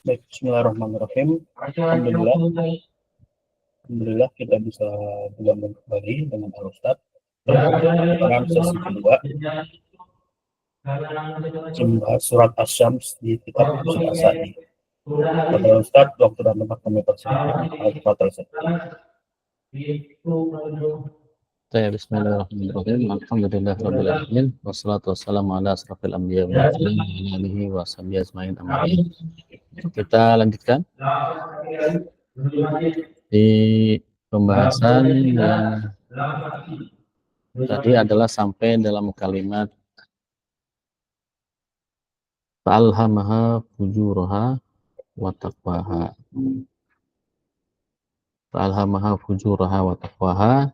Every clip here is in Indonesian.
Baik, bismillahirrahmanirrahim. Alhamdulillah kita bisa bergabung kembali dengan Al-Ustaz dalam sesi kedua membahas surat Asy-Syams di kitab Tafsir As-Sa'di. Kepada Ustaz, Dr. dan tempat kami persilakan. Al-Fatihah. Bismillahirrahmanirrahim. Alhamdulillahirabbil alamin wassalatu wassalamu ala asrofil anbiya wal mursalin wa ala alihi wa sahbihi ajmain amma ba'd. Kita lanjutkan di pembahasan yang tadi adalah sampai dalam kalimat fa'alhamaha fujuraha wa taqwaha. Fa'alhamaha fujuraha wa taqwaha,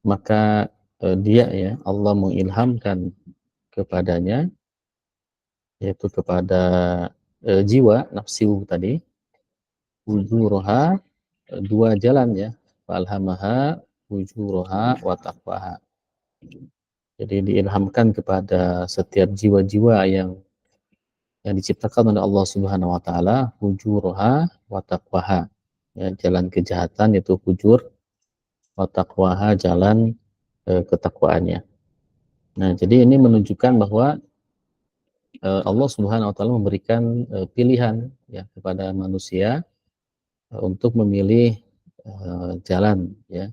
maka dia ya Allah mengilhamkan kepadanya, yaitu kepada jiwa nafsu tadi, fujuraha, dua jalan ya, fa'alhamaha fujuraha wa taqwaha. Jadi diilhamkan kepada setiap jiwa-jiwa yang diciptakan oleh Allah Subhanahu wa taala, fujuraha wa taqwaha. Ya, jalan kejahatan yaitu fujur, wa taqwaha jalan ketakwaannya. Nah, jadi ini menunjukkan bahwa Allah Subhanahu wa taala memberikan pilihan ya kepada manusia untuk memilih jalan ya.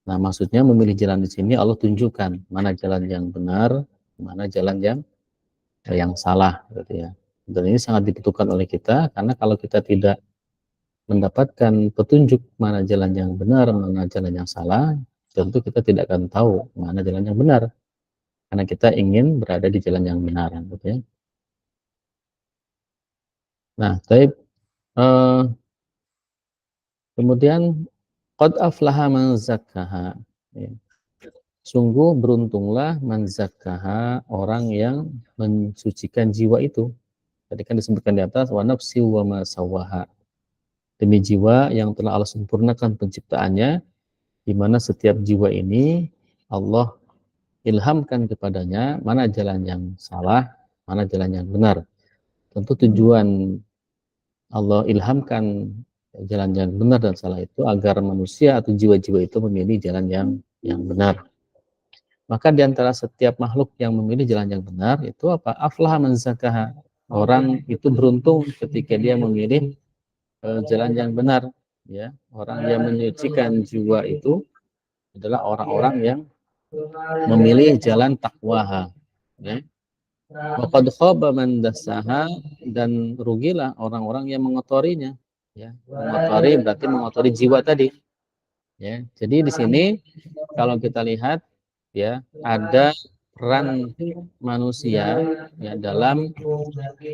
Nah, maksudnya memilih jalan di sini Allah tunjukkan mana jalan yang benar, mana jalan yang salah gitu ya. Dan ini sangat dibutuhkan oleh kita, karena kalau kita tidak mendapatkan petunjuk mana jalan yang benar, mana jalan yang salah, tentu kita tidak akan tahu mana jalan yang benar, karena kita ingin berada di jalan yang benar gitu ya. Nah, kemudian qad aflaha man zakkaha. Ya. Sungguh beruntunglah man zakkaha, orang yang mensucikan jiwa itu. Tadi kan disebutkan di atas, wa nafsi wa ma sawaha. Demi jiwa yang telah Allah sempurnakan penciptaannya, di mana setiap jiwa ini Allah ilhamkan kepadanya mana jalan yang salah, mana jalan yang benar. Tentu tujuan Allah ilhamkan jalan yang benar dan salah itu agar manusia atau jiwa-jiwa itu memilih jalan yang benar. Maka di antara setiap makhluk yang memilih jalan yang benar itu apa? Aflaha man zakaha. Orang itu beruntung ketika dia memilih jalan yang benar ya. Orang yang menyucikan jiwa itu adalah orang-orang yang memilih jalan takwaha ya. Wa qad khaba man dassaha, dan rugilah orang-orang yang mengotorinya ya. Mengotori berarti mengotori jiwa tadi ya. Jadi di sini kalau kita lihat ya, ada peran manusia ya dalam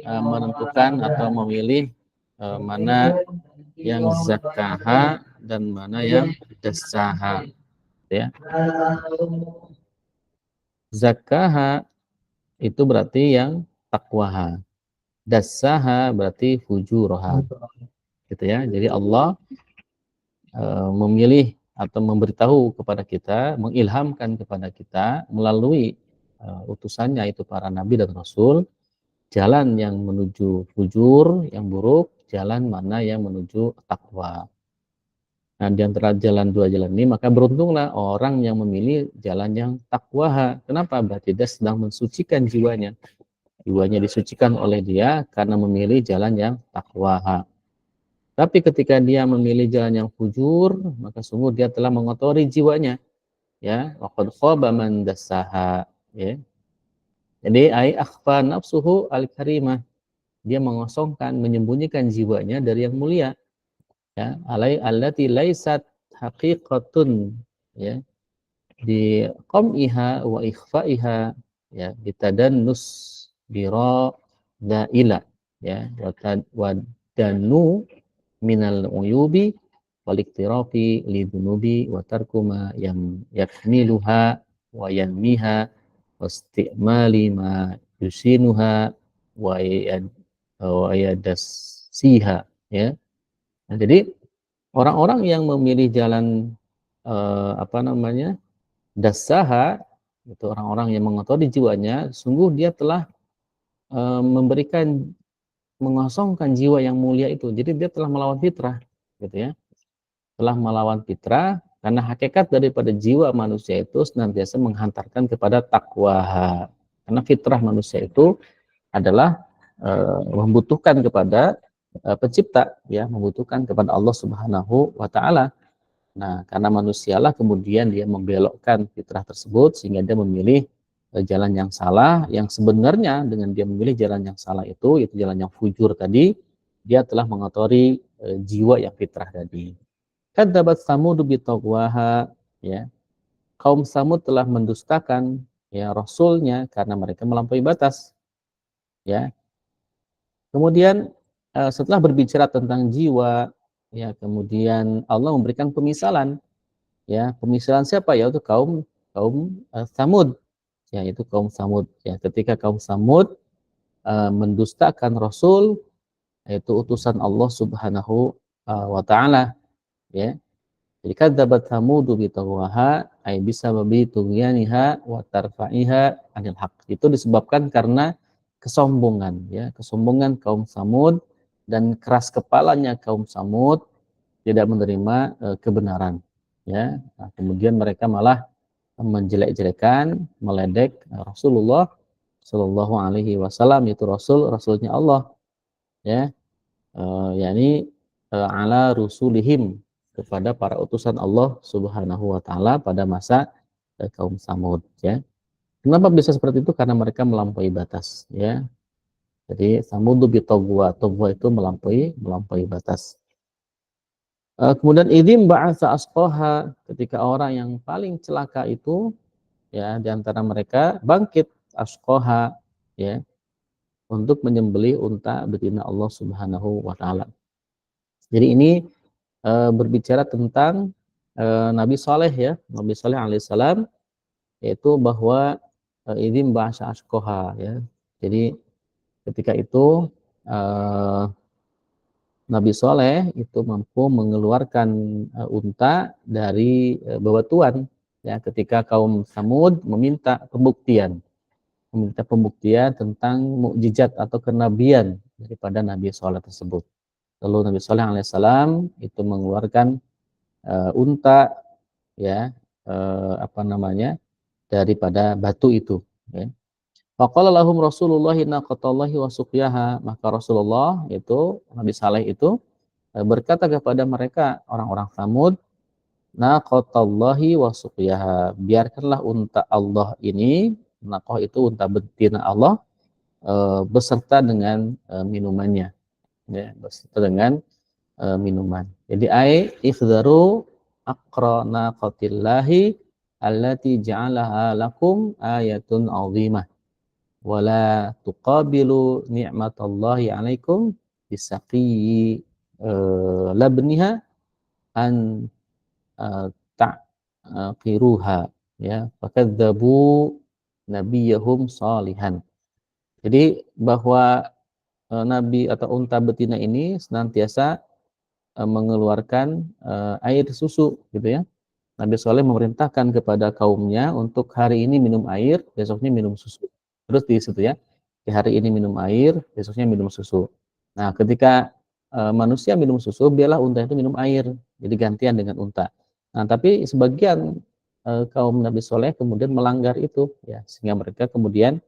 menentukan atau memilih mana yang zakaha dan mana yang dassaha ya. Zakaha itu berarti yang takwaha, dassaha berarti fujuraha gitu ya. Jadi Allah memilih atau memberitahu kepada kita, mengilhamkan kepada kita melalui utusannya itu para nabi dan rasul, jalan yang menuju fujur, yang buruk, jalan mana yang menuju takwa. Nah, di antara dua jalan ini, maka beruntunglah orang yang memilih jalan yang takwa. Kenapa? Berarti dia sedang mensucikan jiwanya. Jiwanya disucikan oleh dia karena memilih jalan yang takwa. Tapi ketika dia memilih jalan yang fujur, maka sungguh dia telah mengotori jiwanya. Ya, waqad khaba man dassaha. Ya. Jadi ai akhfa nafsuhu al-karimah. Dia mengosongkan, menyembunyikan jiwanya dari yang mulia. Ya, allati laisat haqiqatun ya, di qam'iha wa ikhfa'iha ya, bitadannus bira daila ya, wa danu minal uyubi wal iktirafi lidunubi wa tarkuma yang yakmiluha wa yanmiha wastimali ma yusinuha wa yadassiha ya. Nah, jadi orang-orang yang memilih jalan dassaha, itu orang-orang yang mengotori jiwanya, sungguh dia telah memberikan mengosongkan jiwa yang mulia itu. Jadi dia telah melawan fitrah, gitu ya. Telah melawan fitrah karena hakikat daripada jiwa manusia itu senantiasa menghantarkan kepada takwa. Karena fitrah manusia itu adalah membutuhkan kepada pencipta, ya, membutuhkan kepada Allah Subhanahu wa taala. Nah, karena manusialah kemudian dia membelokkan fitrah tersebut sehingga dia memilih jalan yang salah, yang sebenarnya dengan dia memilih jalan yang salah itu jalan yang fujur tadi, dia telah mengotori jiwa yang fitrah tadi. Kadzabat Samud bitaqwaha, ya. Kaum Samud telah mendustakan ya rasulnya karena mereka melampaui batas, ya. Kemudian setelah berbicara tentang jiwa, ya, kemudian Allah memberikan pemisalan, ya. Pemisalan siapa? Ya, itu kaum kaum Samud, ya, itu kaum Samud, ya. Ketika kaum Samud mendustakan rasul, yaitu utusan Allah Subhanahu wa taala, ya. Jadi kadzabat Samudu bitagwaha ay bisababi tughyaniha wa tarfa'iha anil haq. Itu disebabkan karena kesombongan, ya, kesombongan kaum Samud dan keras kepalanya kaum Samud tidak menerima kebenaran, ya. Nah, kemudian mereka malah menjelek-jelekan, meledek Rasulullah Shallallahu alaihi wasallam, itu rasulnya Allah, ya. Yakni ala rusulihim, kepada para utusan Allah Subhanahu wa taala pada masa kaum Samud, ya. Kenapa bisa seperti itu? Karena mereka melampaui batas, ya. Jadi Samudu bitogwa, togwa itu melampaui batas. Kemudian idim ba'atsa asqaha, ketika orang yang paling celaka itu, ya, di antara mereka bangkit asqaha, ya, untuk menyembelih unta betina Allah Subhanahu wa taala. Jadi ini berbicara tentang Nabi Saleh, ya, Nabi Saleh alaihissalam, yaitu bahwa idzin ba'asa ashqaha, ya. Jadi ketika itu Nabi Saleh itu mampu mengeluarkan unta dari bebatuan, ya, ketika kaum Samud meminta pembuktian tentang mukjizat atau kenabian daripada Nabi Saleh tersebut. Lalu Nabi Saleh alaihissalam itu mengeluarkan unta, ya, daripada batu itu, ya. Faqala lahum Rasulullah naqatallahi wa suqyaha, maka Rasulullah itu Nabi Saleh itu berkata kepada mereka orang-orang Samud, naqatallahi wa suqyaha, biarkanlah unta Allah ini, naqah itu unta betina Allah, beserta dengan minumannya, ya, beserta dengan minuman. Jadi ikhdaru aqrana qatillahi allati ja'alaha lakum ayatun 'azimah wala tuqabilu ni'matallahi 'alaikum bisaqi labniha an taqiruha, ya, fakadzabu nabiyahum salihan. Jadi bahwa nabi atau unta betina ini senantiasa mengeluarkan air susu, gitu ya. Nabi Soleh memerintahkan kepada kaumnya untuk hari ini minum air, besoknya minum susu. Terus di situ, ya, di hari ini minum air, besoknya minum susu. Nah, ketika manusia minum susu, biarlah unta itu minum air, jadi gantian dengan unta. Nah, tapi sebagian kaum Nabi Soleh kemudian melanggar itu, ya, sehingga mereka kemudian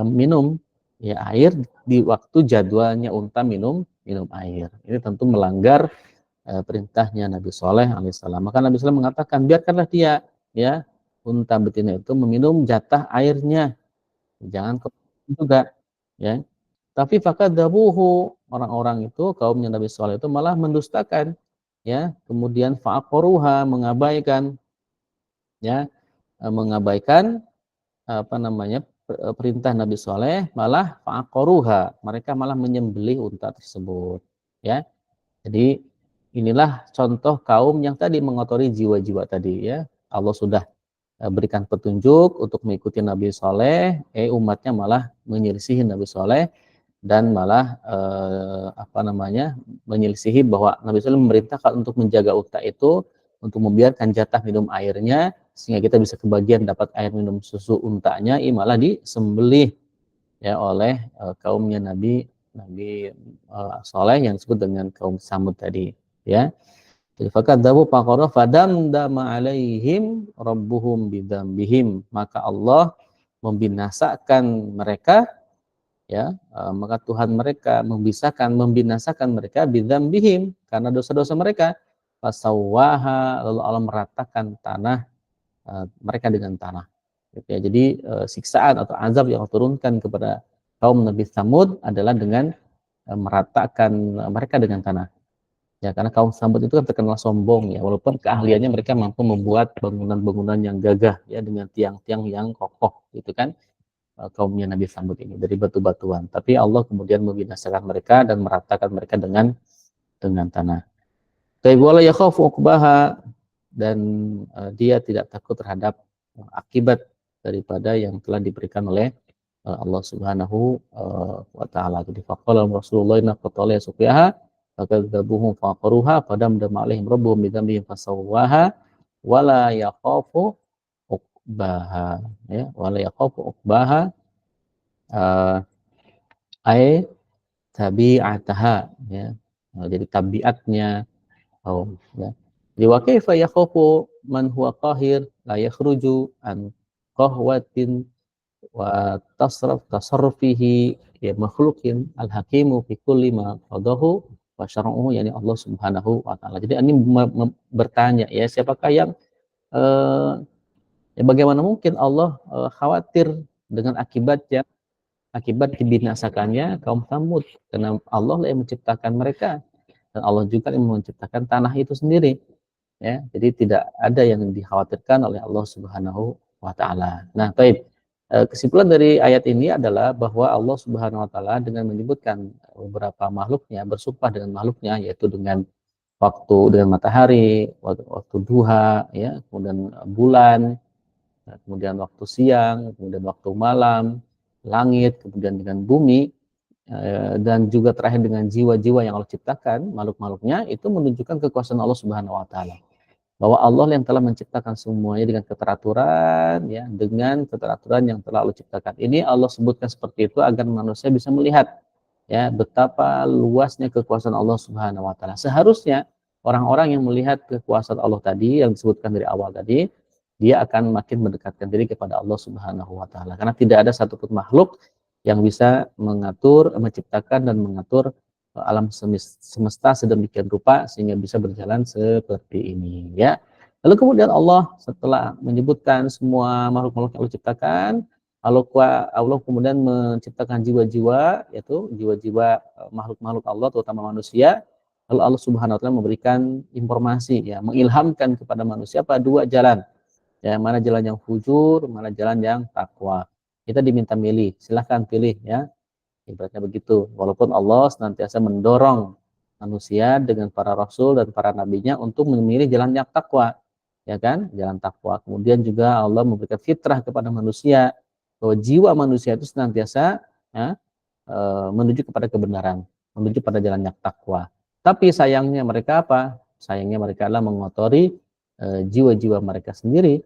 minum, ya, air di waktu jadwalnya unta minum air. Ini tentu melanggar perintahnya Nabi Soleh alaihissalam. Maka Nabi Soleh mengatakan, biarkanlah dia, ya, unta betina itu meminum jatah airnya, jangan juga, ya. Tapi fakadzabuhu, orang-orang itu kaumnya Nabi Soleh itu malah mendustakan, ya, kemudian fa'aqaruha, mengabaikan, ya, mengabaikan perintah Nabi Soleh, malah fa'aqaruha, mereka malah menyembelih unta tersebut, ya. Jadi inilah contoh kaum yang tadi mengotori jiwa-jiwa tadi, ya. Allah sudah berikan petunjuk untuk mengikuti Nabi Soleh, umatnya malah menyelisihi Nabi Soleh dan malah menyelisihi bahwa Nabi Soleh memerintahkan untuk menjaga unta itu, untuk membiarkan jatah minum airnya sehingga kita bisa kebagian dapat air minum susu untanya, malah disembelih, ya oleh kaumnya Nabi Saleh yang disebut dengan kaum Samud tadi, ya. Jadi fakadzabu faqara fadamdama alaihim rabbuhum bidzambihim, maka Allah membinasakan mereka, ya, maka Tuhan mereka membinasakan mereka bidzambihim karena dosa-dosa mereka, fasawwaha, lalu Allah meratakan tanah mereka dengan tanah, gitu ya. Jadi siksaan atau azab yang Allah turunkan kepada kaum Nabi Samud adalah dengan meratakan mereka dengan tanah. Ya, karena kaum Samud itu kan terkenal sombong, ya, walaupun keahliannya mereka mampu membuat bangunan-bangunan yang gagah, ya, dengan tiang-tiang yang kokoh, gitu kan, kaumnya Nabi Samud ini dari batu-batuan. Tapi Allah kemudian membinasakan mereka dan meratakan mereka dengan tanah. Wala yakhafu uqbaha, dan dia tidak takut terhadap akibat daripada yang telah diberikan oleh Allah Subhanahu wa taala. Jadi faqala Rasulullah inna qatala suqiyaha fakadzabuhum faqaruha fadamdama alaihim rabbuhum bidzambihim fasawwaha wala yakhafu uqbaha, ya, wala yakhafu uqbaha ay tabi'ataha, ya. Jadi tabiatnya kaum, ya. Jadi wa kaifa yakhafu man huwa qahir la yakhruju an qahwatin wa tasarrufihi, ya, makhlukin al-hakimu fi kulli ma qadahu wa syara'uhu, yani Allah Subhanahu wa taala. Jadi ini bertanya, ya, siapakah yang ya, bagaimana mungkin Allah khawatir dengan akibat dibinasakannya kaum Samud, karena Allah yang menciptakan mereka dan Allah juga yang menciptakan tanah itu sendiri, ya. Jadi tidak ada yang dikhawatirkan oleh Allah Subhanahu wa taala. Nah, baik. Kesimpulan dari ayat ini adalah bahwa Allah Subhanahu wa taala dengan menyebutkan beberapa makhluknya, bersumpah dengan makhluknya, yaitu dengan dengan matahari, waktu duha, ya, kemudian bulan, kemudian waktu siang, kemudian waktu malam, langit, kemudian dengan bumi, dan juga terakhir dengan jiwa-jiwa yang Allah ciptakan, makhluk-makhluknya, itu menunjukkan kekuasaan Allah Subhanahu wa taala. Bahwa Allah yang telah menciptakan semuanya dengan keteraturan, ya, dengan keteraturan yang telah Allah ciptakan. Ini Allah sebutkan seperti itu agar manusia bisa melihat, ya, betapa luasnya kekuasaan Allah Subhanahu wa taala. Seharusnya orang-orang yang melihat kekuasaan Allah tadi yang disebutkan dari awal tadi, dia akan makin mendekatkan diri kepada Allah Subhanahu wa taala. Karena tidak ada satupun makhluk yang bisa mengatur, menciptakan dan mengatur alam semesta sedemikian rupa sehingga bisa berjalan seperti ini, ya. Lalu kemudian Allah setelah menyebutkan semua makhluk-makhluk yang Allah ciptakan, Allah kemudian menciptakan jiwa-jiwa, yaitu jiwa-jiwa makhluk-makhluk Allah terutama manusia. Lalu Allah Subhanahu wa taala memberikan informasi, ya, mengilhamkan kepada manusia pada dua jalan, ya, mana jalan yang fujur, mana jalan yang takwa. Kita diminta milih, silahkan pilih, ya. Ibaratnya begitu. Walaupun Allah senantiasa mendorong manusia dengan para rasul dan para nabinya untuk memilih jalan yang takwa, ya kan? Jalan takwa. Kemudian juga Allah memberikan fitrah kepada manusia bahwa jiwa manusia itu senantiasa, ya, menuju kepada kebenaran, menuju pada jalan yang takwa. Tapi sayangnya mereka apa? Sayangnya mereka adalah mengotori jiwa-jiwa mereka sendiri,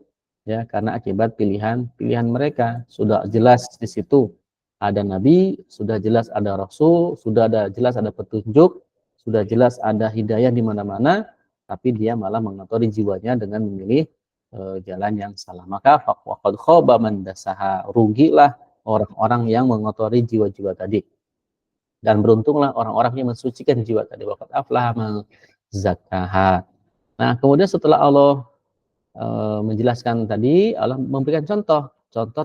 ya, karena akibat pilihan mereka. Sudah jelas di situ ada nabi, sudah jelas ada rasul, sudah jelas ada petunjuk, sudah jelas ada hidayah di mana-mana, tapi dia malah mengotori jiwanya dengan memilih jalan yang salah. Maka faqad khaba man dasaha, rugilah orang-orang yang mengotori jiwa-jiwa tadi. Dan beruntunglah orang-orang yang mensucikan jiwa tadi. Waqad aflaha man zakkaha. Nah, kemudian setelah Allah menjelaskan tadi, Allah memberikan contoh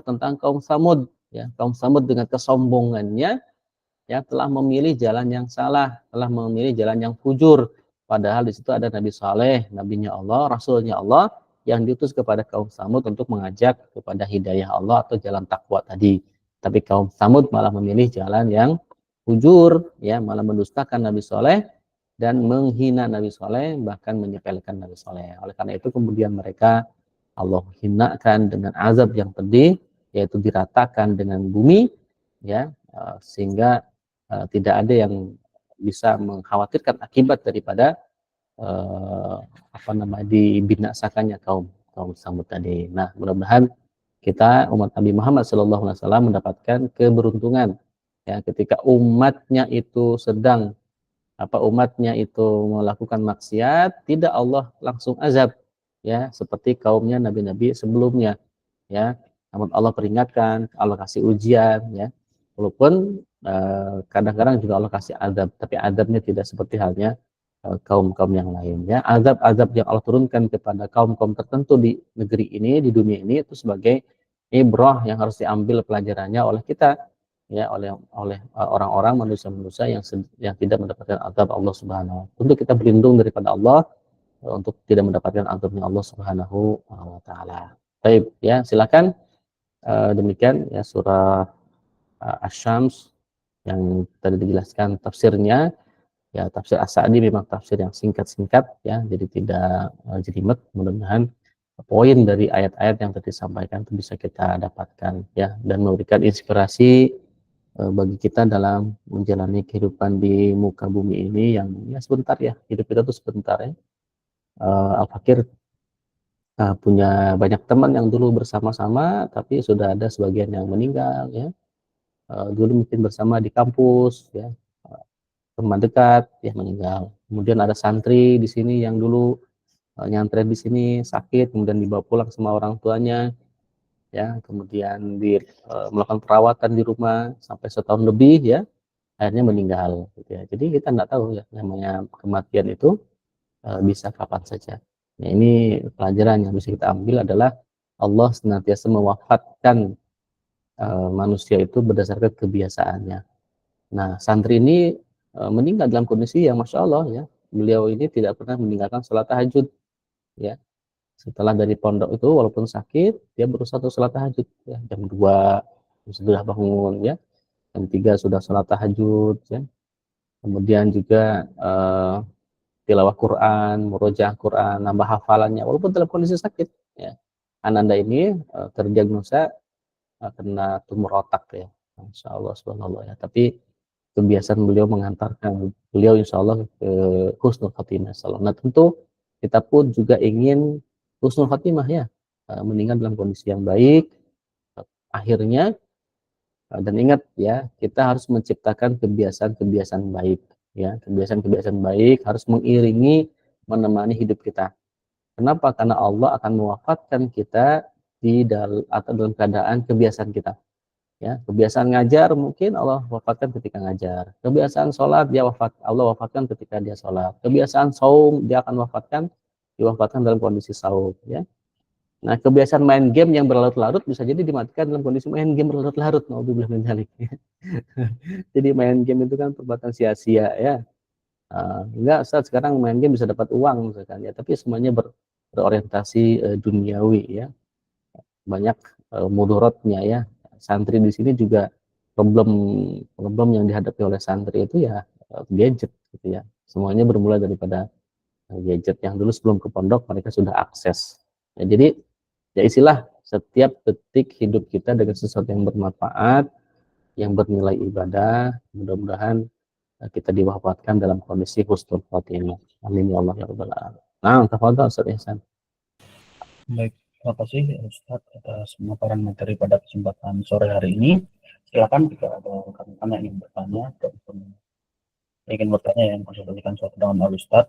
tentang kaum Samud, ya. Kaum Samud dengan kesombongannya, ya, telah memilih jalan yang salah, telah memilih jalan yang fujur. Padahal di situ ada Nabi Saleh, nabinya Allah, rasulnya Allah, yang diutus kepada kaum Samud untuk mengajak kepada hidayah Allah atau jalan takwa tadi. Tapi kaum Samud malah memilih jalan yang fujur, ya, malah mendustakan Nabi Saleh dan menghina Nabi Saleh, bahkan menyepelekan Nabi Saleh. Oleh karena itu kemudian mereka Allah hinakan dengan azab yang pedih, yaitu diratakan dengan bumi, ya, sehingga tidak ada yang bisa mengkhawatirkan akibat daripada dibinasakannya kaum Samud tadi. Nah, mudah-mudahan kita umat Nabi Muhammad SAW mendapatkan keberuntungan ya ketika umatnya itu sedang umatnya itu melakukan maksiat, tidak Allah langsung azab ya seperti kaumnya nabi-nabi sebelumnya ya. Namun Allah peringatkan, Allah kasih ujian ya. Walaupun kadang-kadang juga Allah kasih azab, tapi azabnya tidak seperti halnya kaum-kaum yang lain ya. Azab-azab yang Allah turunkan kepada kaum-kaum tertentu di negeri ini, di dunia ini itu sebagai ibrah yang harus diambil pelajarannya oleh kita ya, oleh orang-orang manusia-manusia yang tidak mendapatkan azab Allah Subhanahu wa taala. Untuk kita berlindung daripada Allah untuk tidak mendapatkan azabnya Allah Subhanahu wa taala. Baik ya, silakan demikian ya surah Asy-Syams yang tadi dijelaskan tafsirnya. Ya, tafsir As-Sa'di memang tafsir yang singkat-singkat ya, jadi tidak jelimet. Mudah-mudahan poin dari ayat-ayat yang tadi disampaikan itu bisa kita dapatkan ya, dan memberikan inspirasi bagi kita dalam menjalani kehidupan di muka bumi ini yang ya sebentar ya, hidup kita tuh sebentar ya. Al-Fakir punya banyak teman yang dulu bersama-sama, tapi sudah ada sebagian yang meninggal ya. Dulu mungkin bersama di kampus ya, teman dekat ya meninggal. Kemudian ada santri di sini yang dulu nyantren di sini sakit, kemudian dibawa pulang sama orang tuanya ya, kemudian melakukan perawatan di rumah sampai setahun lebih ya, akhirnya meninggal gitu ya. Jadi kita nggak tahu ya, namanya kematian itu bisa kapan saja. Nah, ini pelajaran yang bisa kita ambil adalah Allah senantiasa mewafatkan manusia itu berdasarkan kebiasaannya. Nah, santri ini meninggal dalam kondisi yang Masya Allah ya, beliau ini tidak pernah meninggalkan sholat tahajud ya. Setelah dari pondok itu walaupun sakit, dia berusaha untuk sholat tahajud ya. Jam 2 sudah bangun ya, jam 3 sudah sholat tahajud ya. Kemudian juga tilawah Quran, murojaah Quran, nambah hafalannya walaupun dalam kondisi sakit ya. Ananda ini terdiagnosa kena tumor otak ya. Masya Allah subhanallah ya. Tapi kebiasaan beliau mengantarkan beliau insya Allah ke husnul khatimah. Nah tentu kita pun juga ingin husnul khatimah ya, meninggal dalam kondisi yang baik akhirnya. Dan ingat ya, kita harus menciptakan kebiasaan-kebiasaan baik ya. Kebiasaan-kebiasaan baik harus mengiringi, menemani hidup kita. Kenapa? Karena Allah akan mewafatkan kita dalam keadaan kebiasaan kita ya. Kebiasaan ngajar mungkin Allah wafatkan ketika ngajar. Kebiasaan sholat Allah wafatkan ketika dia sholat. Kebiasaan saum dia akan diwafatkan dalam kondisi saum ya. Nah, kebiasaan main game yang berlarut-larut bisa jadi dimatikan dalam kondisi main game berlarut-larut. Nauzubillah min dzalik. Jadi main game itu kan perbuatan sia-sia ya. Enggak, Ustaz, sekarang main game bisa dapat uang misalkan ya, tapi semuanya berorientasi duniawi ya. Banyak mudorotnya ya. Santri di sini juga problem yang dihadapi oleh santri itu ya gadget gitu ya. Semuanya bermula daripada gadget yang dulu sebelum ke pondok mereka sudah akses. Ya, jadi ya istilah setiap detik hidup kita dengan sesuatu yang bermanfaat, yang bernilai ibadah. Mudah-mudahan kita diwafatkan dalam kondisi husnul khotimah. Amin ya Allah ya rabbal alamin. Nah, tafadhol Ustaz Ihsan. Baik, terima kasih Ustaz atas pemaparan materi pada kesempatan sore hari ini. Silakan jika ada rekan-rekan yang ingin bertanya yang konsultasikan suatu dengan Ustaz,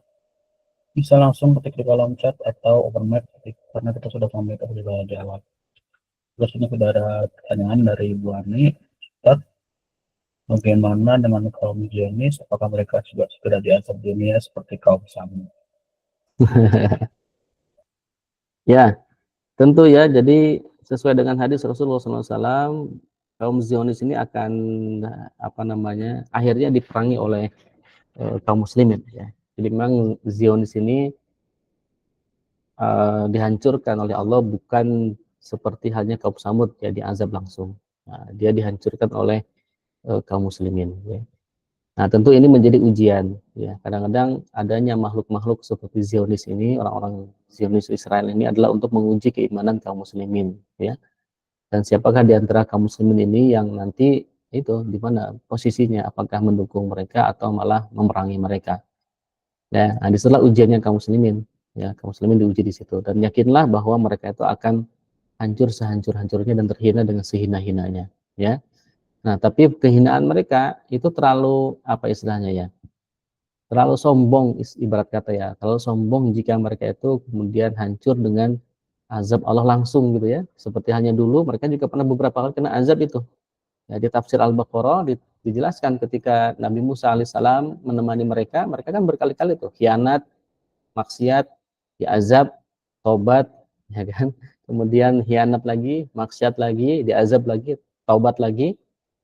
bisa langsung ketik di kolom chat atau open mic karena kita sudah sampai ke jawab. Terus ini sudah ada pertanyaan dari Bu Ani, Ustaz, bagaimana dengan kaum Zionis? Apakah mereka juga sudah diazab dunia seperti kaum Samud? Ya, tentu ya. Jadi sesuai dengan hadis Rasulullah SAW, kaum Zionis ini akan akhirnya diperangi oleh kaum muslimin ya. Jadi memang Zionis ini dihancurkan oleh Allah bukan seperti halnya kaum Samud ya diazab langsung. Nah, dia dihancurkan oleh kaum muslimin ya. Nah, tentu ini menjadi ujian ya. Kadang-kadang adanya makhluk-makhluk seperti Zionis ini, orang-orang Zionis Israel ini adalah untuk menguji keimanan kaum muslimin ya. Dan siapakah di antara kaum muslimin ini yang nanti itu di mana posisinya, apakah mendukung mereka atau malah memerangi mereka. Ya, nah, disitulah ujiannya kaum muslimin ya, kaum muslimin diuji di situ, dan yakinlah bahwa mereka itu akan hancur sehancur-hancurnya dan terhina dengan sehina-hinanya, ya. Nah, tapi kehinaan mereka itu terlalu apa istilahnya ya? Terlalu sombong ibarat kata ya. Terlalu sombong jika mereka itu kemudian hancur dengan azab Allah langsung gitu ya. Seperti hanya dulu mereka juga pernah beberapa kali kena azab itu. Ya, di tafsir Al-Baqarah dijelaskan ketika Nabi Musa alaihissalam menemani mereka, mereka kan berkali-kali tuh khianat, maksiat, diazab, tobat, ya kan? Kemudian khianat lagi, maksiat lagi, diazab lagi, taubat lagi.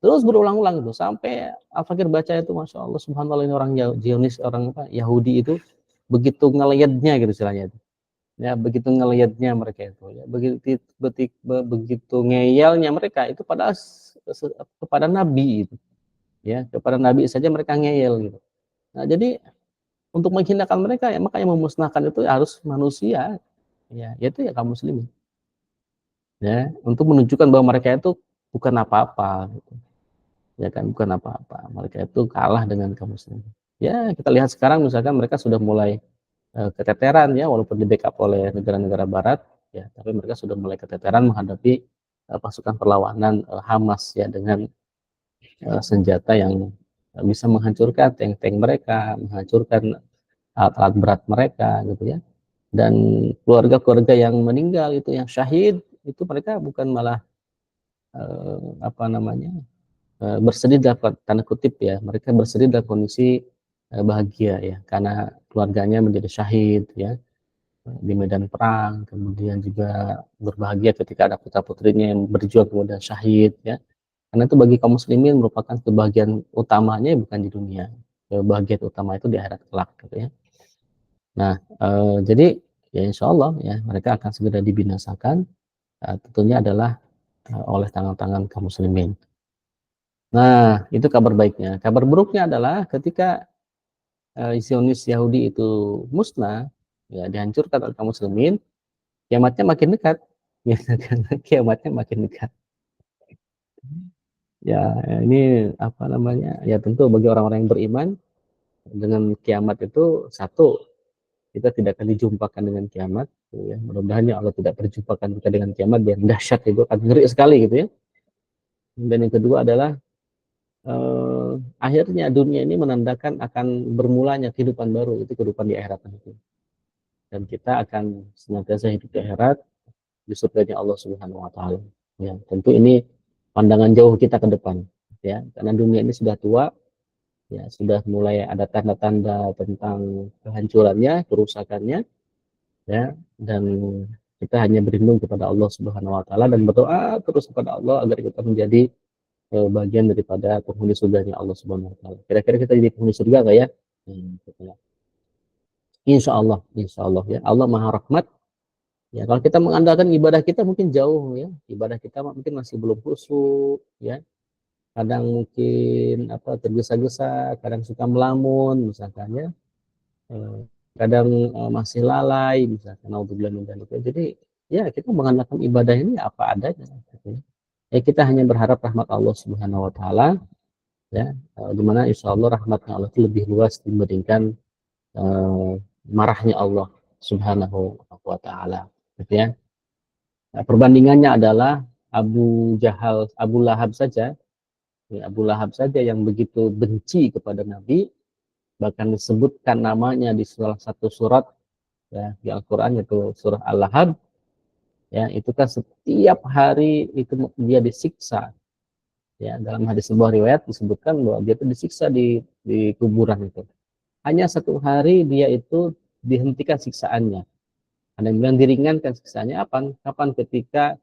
Terus berulang-ulang itu sampai Al-Fakir baca itu, masya Allah, subhanallah, ini orang Zionis, orang apa Yahudi itu begitu ngelihatnya gitu istilahnya itu. Ya, begitu ngelihatnya mereka itu ya, begitu ngeyelnya mereka itu pada kepada Nabi itu ya, kepada Nabi saja mereka ngeyel gitu. Nah, jadi untuk menghinakan mereka ya makanya memusnahkan itu harus manusia ya, yaitu ya kaum muslimin ya, untuk menunjukkan bahwa mereka itu bukan apa-apa gitu. Ya kan, bukan apa-apa, mereka itu kalah dengan kaum muslimin. Ya, kita lihat sekarang misalkan mereka sudah mulai keteteran ya, walaupun di backup oleh negara-negara barat ya, tapi mereka sudah mulai keteteran menghadapi pasukan perlawanan Hamas ya, dengan senjata yang bisa menghancurkan tank-tank mereka, menghancurkan alat-alat berat mereka gitu ya. Dan keluarga-keluarga yang meninggal itu, yang syahid itu, mereka bukan malah apa namanya bersedih dalam tanda kutip ya, mereka bersedih dalam kondisi bahagia ya, karena keluarganya menjadi syahid ya di medan perang, kemudian juga berbahagia ketika ada putra putrinya yang berjuang kemudian syahid ya, karena itu bagi kaum muslimin merupakan kebahagiaan utamanya bukan di dunia, kebahagiaan utama itu di akhirat kelak gitu ya. Nah, jadi ya insya Allah ya mereka akan segera dibinasakan, tentunya adalah oleh tangan-tangan kaum muslimin. Nah, itu kabar baiknya. Kabar buruknya adalah ketika Zionis Yahudi itu musnah, ya dihancurkan oleh kaum muslimin, kiamatnya makin dekat. Ya, kiamatnya makin dekat. Ya, ini apa namanya? Ya tentu bagi orang-orang yang beriman dengan kiamat itu satu, kita tidak akan dijumpakan dengan kiamat. Ya, mudah-mudahan ya Allah tidak perjumpakan kita dengan kiamat, biar dahsyat itu akan ngeri sekali gitu ya. Dan yang kedua adalah akhirnya dunia ini menandakan akan bermulanya kehidupan baru, itu kehidupan di akhirat nanti. Dan kita akan senantiasa hidup di akhirat di surganya Allah Subhanahu wa taala. Ya, tentu ini pandangan jauh kita ke depan ya, karena dunia ini sudah tua ya, sudah mulai ada tanda-tanda tentang kehancurannya, kerusakannya ya, dan kita hanya berlindung kepada Allah Subhanahu wa taala dan berdoa terus kepada Allah agar kita menjadi bagian daripada penghuni surganya Allah Subhanahu wa taala. Kira-kira kita jadi penghuni surga enggak ya? Gitu ya. Insya Allah ya. Allah Maha Rahmat. Ya, kalau kita mengandalkan ibadah kita mungkin jauh ya. Ibadah kita mungkin masih belum khusyuk ya. Kadang mungkin apa tergesa-gesa, kadang suka melamun misalkan ya. Kadang masih lalai misalkan, naudzubillah min dzalik. Jadi ya kita mengandalkan ibadah ini apa adanya gitu ya. Ya kita hanya berharap rahmat Allah Subhanahu wa taala ya, di mana insya Allah rahmatnya Allah itu lebih luas dibandingkan marahnya Allah Subhanahu wa taala gitu ya. Nah, perbandingannya adalah Abu Lahab saja, ya, Abu Lahab saja yang begitu benci kepada Nabi, bahkan disebutkan namanya di salah satu surat ya di Al-Qur'an, yaitu surah Al-Lahab ya, itu kan setiap hari itu dia disiksa ya, dalam hadis sebuah riwayat disebutkan bahwa dia itu disiksa di kuburan itu. Hanya satu hari dia itu dihentikan siksaannya. Ada yang bilang diringankan siksaannya kapan ketika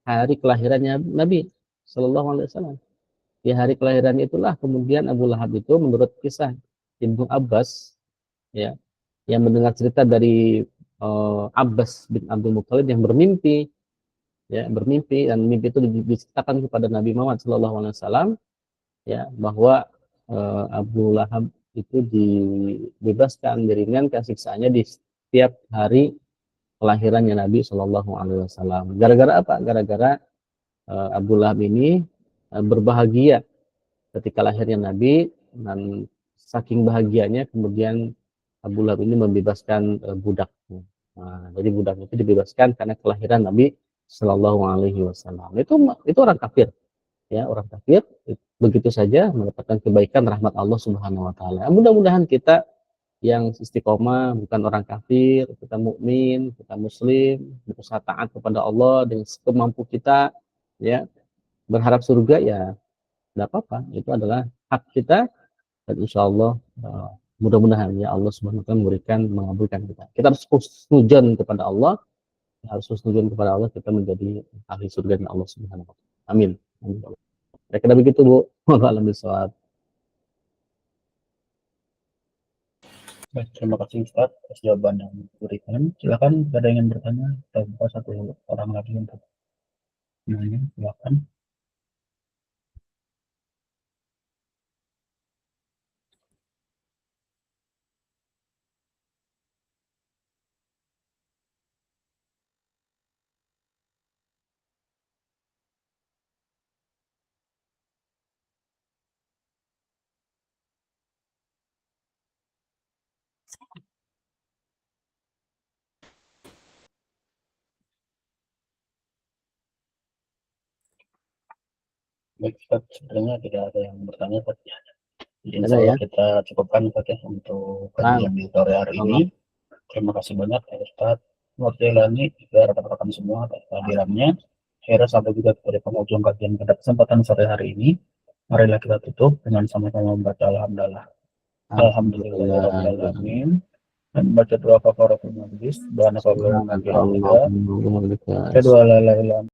hari kelahirannya Nabi Shallallahu Alaihi Wasallam. Di hari kelahiran itulah kemudian Abu Lahab itu menurut kisah Ibnu Abbas ya, yang mendengar cerita dari Abbas bin Abdul Muthalib yang bermimpi ya, bermimpi, dan mimpi itu diceritakan kepada Nabi Muhammad Shallallahu Alaihi Wasallam ya, bahwa Abu Lahab itu dibebaskan, diringankan siksaannya di setiap hari kelahirannya Nabi Shallallahu Alaihi Wasallam. Gara-gara apa? Gara-gara Abu Lahab ini berbahagia ketika lahirnya Nabi, dan saking bahagianya kemudian Abu Lahab ini membebaskan budaknya. Nah, jadi budak itu dibebaskan karena kelahiran Nabi Shallallahu Alaihi Wasallam. Itu orang kafir, ya, orang kafir begitu saja mendapatkan kebaikan rahmat Allah Subhanahu Wa Taala. Mudah-mudahan kita yang istiqomah, bukan orang kafir, kita mukmin, kita muslim, berusaha taat kepada Allah dengan semampu kita, ya, berharap surga, ya tidak apa-apa, itu adalah hak kita, dan insya Allah mudah-mudahan ya Allah Subhanahu Wa Taala memberikan, mengabulkan kita. Kita harus husnudzon kepada Allah, harus husnudzon kepada Allah, kita menjadi ahli surga Allah Subhanahu Wa Taala. Amin. Amin. Kira-kira begitu, Bu. Wallahu a'lam. Baik, terima kasih Ustaz atas jawaban yang diberikan. Silakan jika ada yang ingin bertanya, kita buka satu orang lagi untuk menanya. Silakan. Baik Ustaz, sebenarnya tidak ada yang bertanya Ustaz. Jadi insya Allah kita cukupkan Ustaz ya untuk kajian di sore hari ini. Terima kasih banyak ya Ustaz Murtilani juga rekan-rekan semua atas kehadirannya. Akhirnya sampai juga pada penghujung kajian pada kesempatan sore hari ini. Marilah kita tutup dengan sama-sama membaca alhamdulillah. Alhamdulillahirrahmanirrahim. Dan baca doa kafaratul majlis. Doa nafaul